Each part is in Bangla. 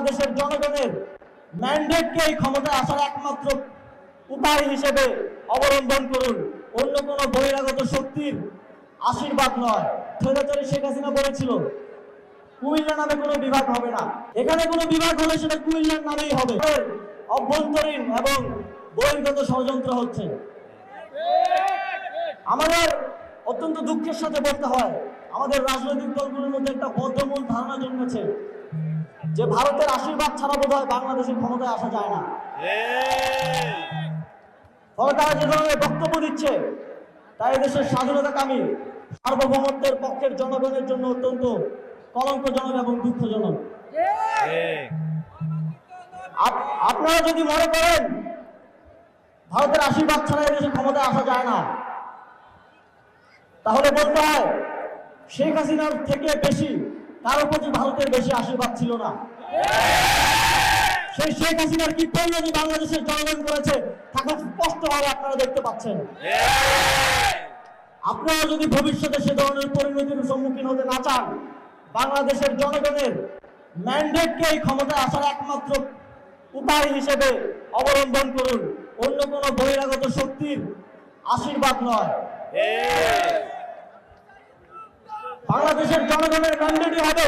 বাংলাদেশের জনগণের ম্যান্ডেটকে এই ক্ষমতায় আসার একমাত্র উপায় হিসেবে অবলম্বন করুন, অন্য কোনো বহিরাগত শক্তির আশীর্বাদ নয়। স্বৈরাচারী শেখ হাসিনা বলেছিল কুমিল্লা নামে কোনো বিভাগ হবে না। এখানে কোনো বিভাগ হলে সেটা কুমিল্লার নামেই হবে। অভ্যন্তরীণ এবং বহির্গত ষড়যন্ত্র হচ্ছে। আমাদের অত্যন্ত দুঃখের সাথে বলতে হয়, আমাদের রাজনৈতিক দলগুলোর মধ্যে একটা বদ্ধমূল ধারণা জন্মেছে যে ভারতের আশীর্বাদ ছাড়া বোধহয় বাংলাদেশের ক্ষমতায় আসা যায় না। ফলে তারা যে ধরনের বক্তব্য দিচ্ছে তাই দেশের স্বাধীনতাকামী সার্বভৌমত্বের পক্ষের জনগণের জন্য অত্যন্ত কলঙ্কজনক এবং দুঃখজনক। আপনারা যদি মনে করেন ভারতের আশীর্বাদ ছাড়া এদেশে ক্ষমতায় আসা যায় না, তাহলে বলতে হয় শেখ হাসিনার থেকে বেশি কারো প্রতি ভারতের বেশি আশীর্বাদ ছিল না। সেই শেখ হাসিনার কি পরিণতি বাংলাদেশের জনগণ করেছে তা খুব স্পষ্টভাবে আপনারা দেখতে পাচ্ছেন। আপনারা যদি ভবিষ্যতে সে ধরনের পরিণতির সম্মুখীন হতে না চান, বাংলাদেশের জনগণের ম্যান্ডেটকে এই ক্ষমতায় আসার একমাত্র উপায় হিসেবে অবলম্বন করুন, অন্য কোনো বহিরাগত শক্তির আশীর্বাদ নয়। বাংলাদেশের জনগণের ম্যান্ডেটই হবে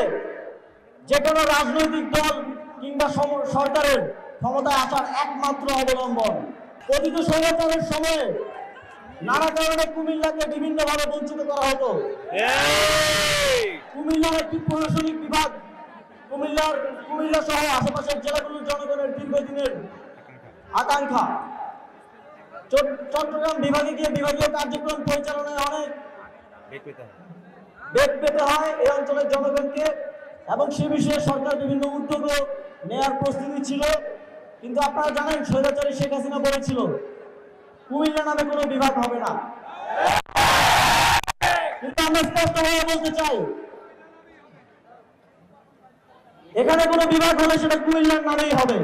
যে কোনো রাজনৈতিক দল কিংবা সরকারের ক্ষমতায় আসার একমাত্র অবলম্বন। অতীত স্বৈরাচারের সময়ে নানা কারণে কুমিল্লাকে বিভিন্নভাবে বঞ্চিত করা হতো। কুমিল্লার একটি প্রশাসনিক বিভাগ, কুমিল্লা সহ আশেপাশের জেলাগুলোর জনগণের দীর্ঘদিনের আকাঙ্ক্ষা। চট্টগ্রাম বিভাগে গিয়ে বিভাগীয় কার্যক্রম পরিচালনায় অনেক বেগ পেতে হয় এই অঞ্চলের জনগণকে, এবং সে বিষয়ে সরকার বিভিন্ন উদ্যোগও নেয়ার প্রস্তুতি ছিল। কিন্তু আপনারা জানেন স্বৈরাচারী শেখ হাসিনা বলেছিল কুমিল্লা নামে কোনো বিভাগ হবে না। কিন্তু আমরা স্পষ্টভাবে বলতে চাই এখানে কোনো বিভাগ হলে সেটা কুমিল্লার নামেই হবে।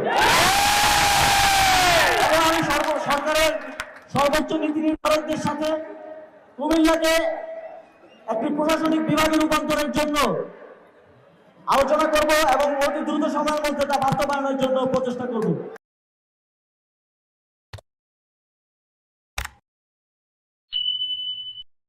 এবং আমি সরকারের সর্বোচ্চ নীতি নির্ধারকদের সাথে কুমিল্লাকে একটি প্রশাসনিক বিভাগে রূপান্তরের জন্য আলোচনা করব এবং অতি দ্রুত সময়ের মধ্যে তা বাস্তবায়নের জন্য প্রচেষ্টা করব।